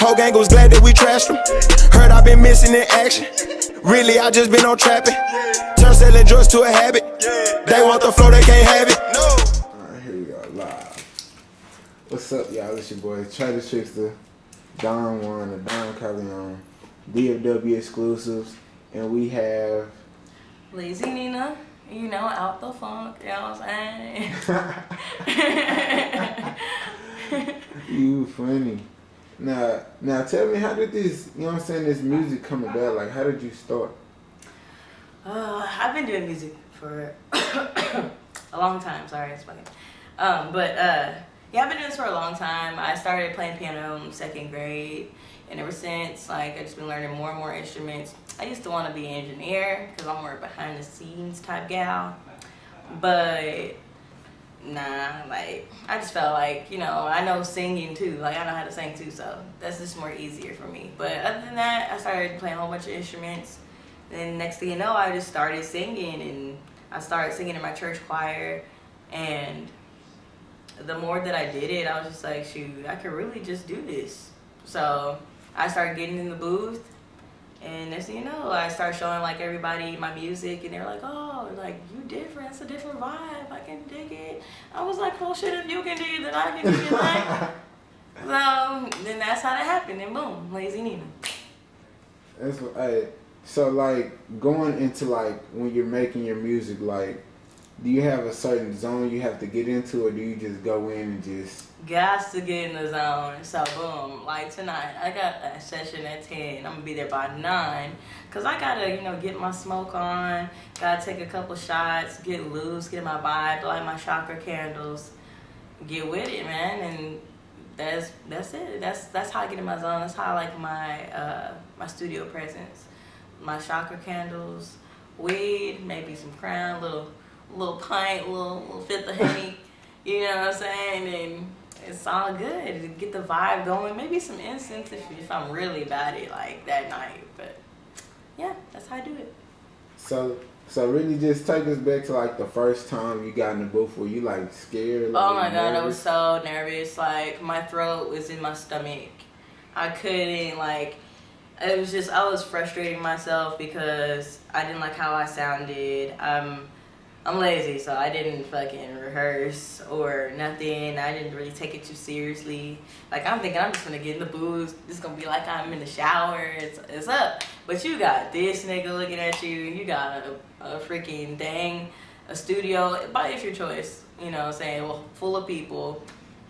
Whole gang was glad that we trashed them. Heard I been missing in action. Really, I just been on trapping. Turn selling drugs to a habit. They want the flow, they can't have it. Alright, here we go, live. What's up, y'all? It's your boy, Trader Trickster, Don Juan, the Don Corleone, DFW exclusives, and we have LayzNinaa, you know, out the funk, you know what I'm saying? You funny. Now tell me, how did this, you know what I'm saying, this music come about? Like, how did you start? I've been doing music for a long time. Sorry, it's funny. Yeah, I've been doing this for a long time. I started playing piano in 2nd grade, and ever since, like, I've just been learning more and more instruments. I used to want to be an engineer because I'm more behind the scenes type gal, but nah, like, I just felt like, you know, I know singing too, like, I know how to sing too, so that's just more easier for me. But other than that, I started playing a whole bunch of instruments. Then next thing you know, I just started singing, and I started singing in my church choir, and the more that I did it, I was just like, shoot, I could really just do this. So I started getting in the booth, and next thing you know, I started showing like everybody my music, and they were like, oh, like, you different, it's a different vibe, I can dig it. I was like, oh shit, if you can dig it, then I can dig it, like. So then that's how that happened, and boom, LayzNinaa. That's what so like, going into like, when you're making your music, like, do you have a certain zone you have to get into, or do you just go in and just... Got to get in the zone. So boom, like tonight, I got a session at 10. I'm gonna be there by 9. Cause I gotta, you know, get my smoke on, gotta take a couple shots, get loose, get my vibe, light my chakra candles, get with it, man. And that's it. That's how I get in my zone. That's how I like my studio presence. My chakra candles, weed, maybe some Crown, little pint, little fifth of Henny, you know what I'm saying? And it's all good to get the vibe going. Maybe some incense if I'm really about it, like, that night. But yeah, that's how I do it. So really just take us back to like the first time you got in the booth. Were you like scared? Like, oh my God, I was so nervous. Like, my throat was in my stomach. I couldn't, like, it was just, I was frustrating myself because I didn't like how I sounded. I'm lazy, so I didn't fucking rehearse or nothing. I didn't really take it too seriously. Like, I'm thinking I'm just gonna get in the booth. It's gonna be like I'm in the shower. It's up. But you got this nigga looking at you. You got a freaking a studio. But it's your choice. You know what I'm saying? Well, full of people.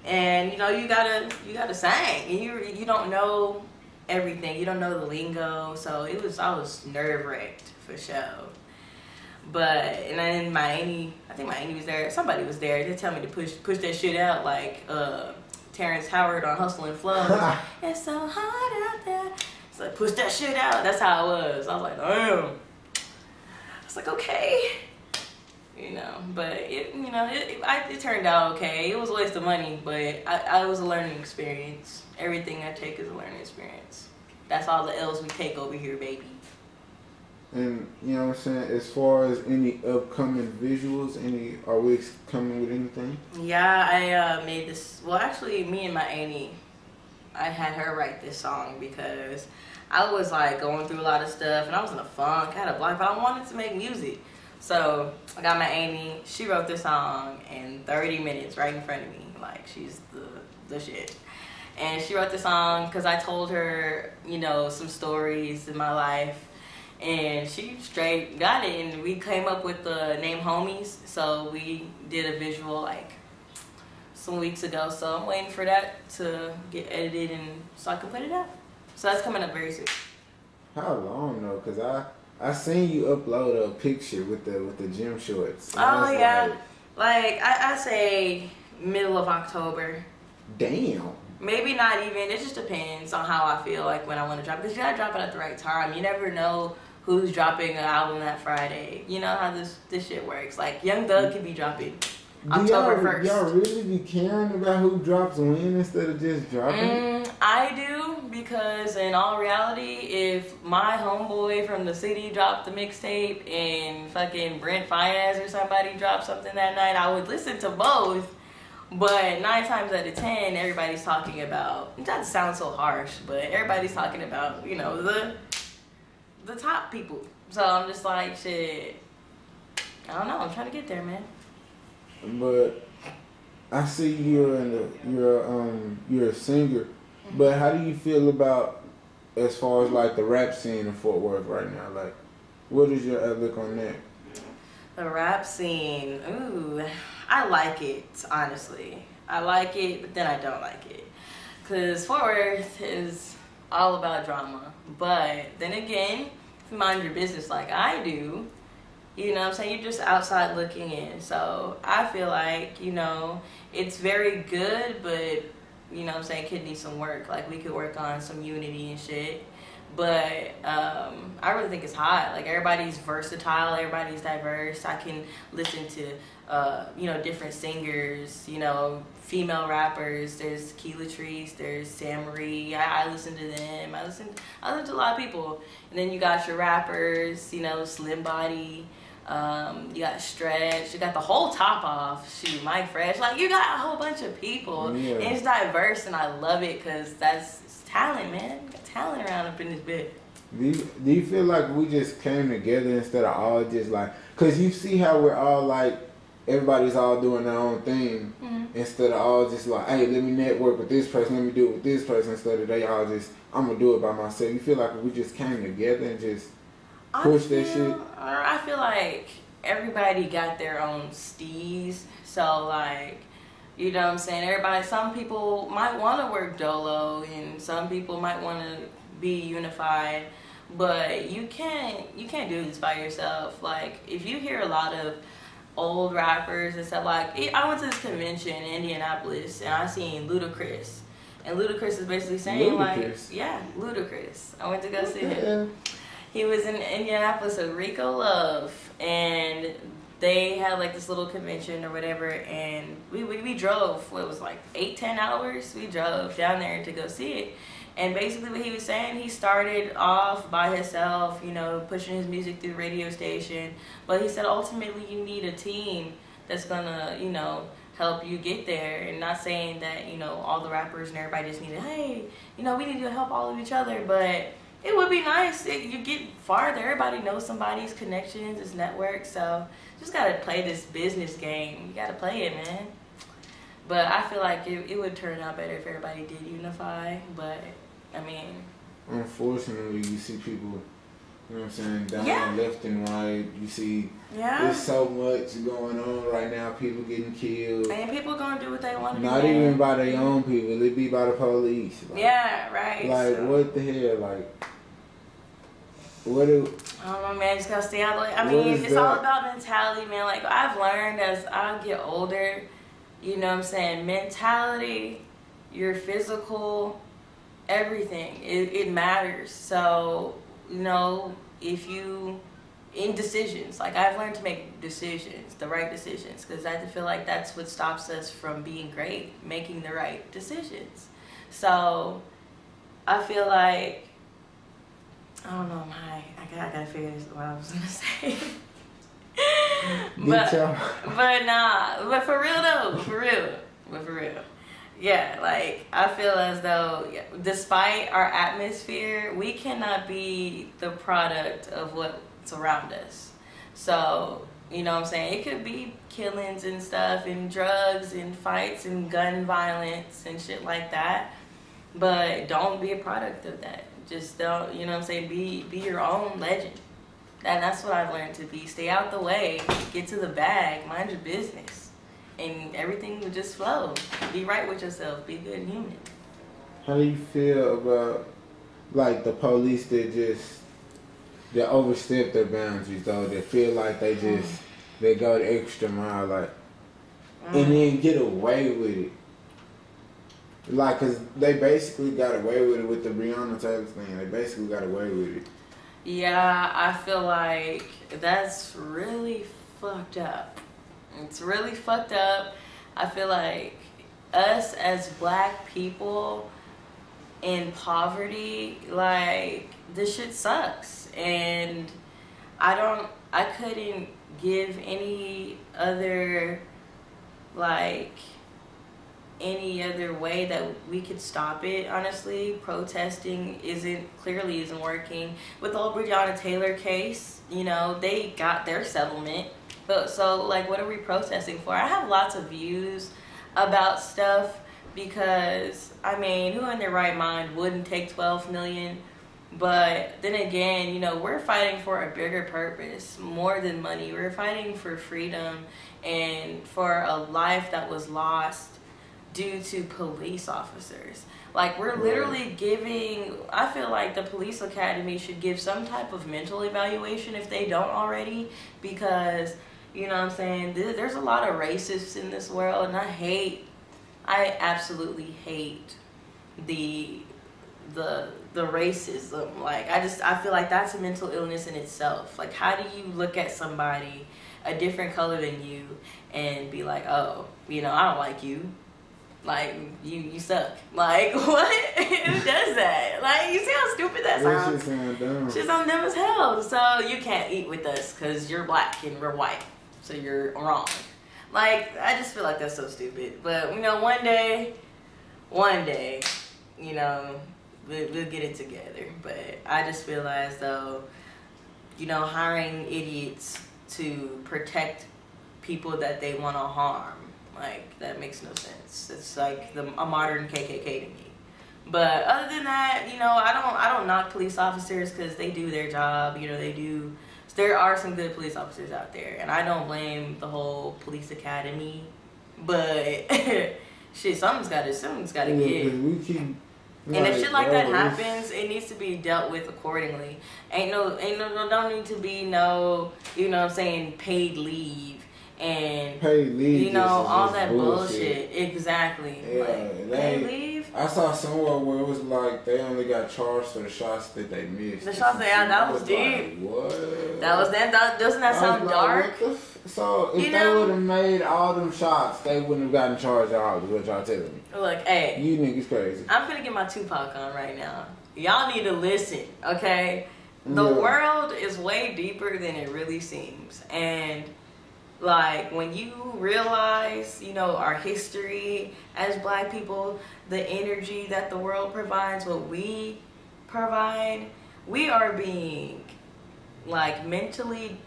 And, you know, you gotta sing. And you don't know everything. You don't know the lingo. So I was nerve-wracked for sure. But, and then I think my auntie was there. Somebody was there. They tell me to push that shit out like Terrence Howard on Hustle and Flow. It's so hot out there. It's like, push that shit out. That's how it was. I was like, damn. I was like, okay. You know, but it turned out okay. It was a waste of money, but it was a learning experience. Everything I take is a learning experience. That's all the L's we take over here, baby. And, you know what I'm saying, as far as any upcoming visuals, are we coming with anything? Yeah, I made this, well, actually, me and my auntie, I had her write this song because I was, like, going through a lot of stuff, and I was in a funk, I had a block, but I wanted to make music. So, I got my auntie, she wrote this song in 30 minutes right in front of me. Like, she's the shit. And she wrote the song because I told her, you know, some stories in my life. And she straight got it, and we came up with the name Homies. So we did a visual like some weeks ago. So I'm waiting for that to get edited and so I can put it out. So that's coming up very soon. How long though? Cause I seen you upload a picture with the gym shorts. Oh yeah, like I say middle of October. Damn. Maybe not even. It just depends on how I feel like when I want to drop. Because you gotta drop it at the right time. You never know who's dropping an album that Friday. You know how this shit works. Like, Young Thug could be dropping October 1st. Y'all really be caring about who drops when instead of just dropping? I do, because in all reality, if my homeboy from the city dropped the mixtape and fucking Brent Fayez or somebody dropped something that night, I would listen to both. But 9 times out of 10, everybody's talking about. It doesn't sound so harsh, but everybody's talking about the top people. So I'm just like, shit. I don't know. I'm trying to get there, man. But I see you're a singer. But how do you feel about as far as like the rap scene in Fort Worth right now? Like, what is your outlook on that? The rap scene, ooh, I like it, honestly. I like it, but then I don't like it. Because Fort Worth is all about drama. But then again, if you mind your business like I do, you know what I'm saying, you're just outside looking in. So I feel like, it's very good, but, you know what I'm saying, it could need some work. Like, we could work on some unity and shit. But I really think it's hot. Like, everybody's versatile, everybody's diverse. I can listen to different singers, female rappers. There's Keela Treese, there's Sam Marie. I listen to them. I listen to a lot of people. And then you got your rappers, Slim Body. You got Stretch. You got the whole Top Off. Shoot, Mike Fresh. Like, you got a whole bunch of people. Yeah. And it's diverse, and I love it because it's talent, man. You got talent around up in this bit. Do you feel like we just came together instead of all just like, cause you see how we're all like, everybody's all doing their own thing instead of all just like, hey, let me network with this person, let me do it with this person, instead of they all just, I'm gonna do it by myself. You feel like we just came together and just push that shit? I feel like everybody got their own steez. So, like, you know what I'm saying? Some people might want to work dolo, and some people might want to be unified. But you can't do this by yourself. Like, if you hear a lot of old rappers and stuff, like, I went to this convention in Indianapolis, and I seen Ludacris. And Ludacris is basically saying, Ludacris? like, yeah, Ludacris. I went to go see him. He was in Indianapolis with Rico Love, and they had like this little convention or whatever, and we drove, what was like 8-10 hours, we drove down there to go see it. And basically what he was saying, he started off by himself, pushing his music through the radio station, but he said ultimately you need a team that's gonna, help you get there. And not saying that, all the rappers and everybody just need to, hey, we need to help all of each other, but it would be nice. You get farther. Everybody knows somebody's connections, it's network. So just gotta play this business game. You gotta play it, man. But I feel like it would turn out better if everybody did unify. But I mean, unfortunately, you see people, you know what I'm saying, down left and right. You see, there's so much going on right now. People getting killed. And people gonna do what they want to do. Not even by their own people. It be by the police. Like, right. Like, so what the hell? Like, what do... I don't know, man. Just gotta stay out of the way. I mean, it's all about mentality, man. Like, I've learned as I get older, you know what I'm saying, mentality, your physical, everything, it matters. So, if you, in decisions, like, I've learned to make decisions, the right decisions, because I feel like that's what stops us from being great, making the right decisions. So, I feel like, I don't know, I gotta figure this what I was gonna say. but for real though, yeah, like, I feel as though, despite our atmosphere, we cannot be the product of what's around us. So, you know what I'm saying, it could be killings and stuff, and drugs and fights and gun violence and shit like that, but don't be a product of that. Just don't, you know what I'm saying, be your own legend. And that's what I've learned to be. Stay out the way, get to the bag, mind your business, and everything will just flow. Be right with yourself, be a good human. How do you feel about, like, the police that overstep their boundaries, though, that feel like they go the extra mile, like, and then get away with it? Like, cause they basically got away with it with the Breonna Taylor thing. They basically got away with it. Yeah, I feel like that's really fucked up. It's really fucked up. I feel like us as black people in poverty, like, this shit sucks. And I couldn't give any other, like, any other way that we could stop it. Honestly, protesting clearly isn't working. With the whole Breonna Taylor case, you know, they got their settlement, but so like, what are we protesting for? I have lots of views about stuff because I mean, who in their right mind wouldn't take 12 million? But then again, you know, we're fighting for a bigger purpose, more than money. We're fighting for freedom and for a life that was lost due to police officers. Like, we're literally giving, I feel like the police academy should give some type of mental evaluation if they don't already, because, you know what I'm saying, there's a lot of racists in this world, and I absolutely hate the racism. Like, I feel like that's a mental illness in itself. Like, how do you look at somebody a different color than you and be like, oh, you know, I don't like you, like, you suck. Like, what? Who does that? Like, you see how stupid that sounds? Shit's on dumb as hell. So you can't eat with us because you're black and we're white, so you're wrong. Like, I just feel like that's so stupid. But, you know, one day, you know, we'll get it together. But I just feel as though, you know, hiring idiots to protect people that they want to harm, like, that makes no sense. It's like a modern KKK to me. But other than that, you know, I don't knock police officers because they do their job. You know, there are some good police officers out there, and I don't blame the whole police academy. But shit, something's got to give. We keep, and if shit like that happens, it needs to be dealt with accordingly. Don't need to be no, you know what I'm saying, paid leave. And paid leave, you know, all that bullshit. Exactly. Yeah, like, paid leave. I saw somewhere where it was like they only got charged for the shots that they missed. The shots that was deep. Like, what? That was that. Doesn't that sound dark? So if they would have made all them shots, they wouldn't have gotten charged at all. Is what y'all telling me? Look, hey, you niggas crazy. I'm finna get my Tupac on right now. Y'all need to listen, okay? The world is way deeper than it really seems, and like, when you realize, you know, our history as black people, the energy that the world provides, what we provide, we are being, like, mentally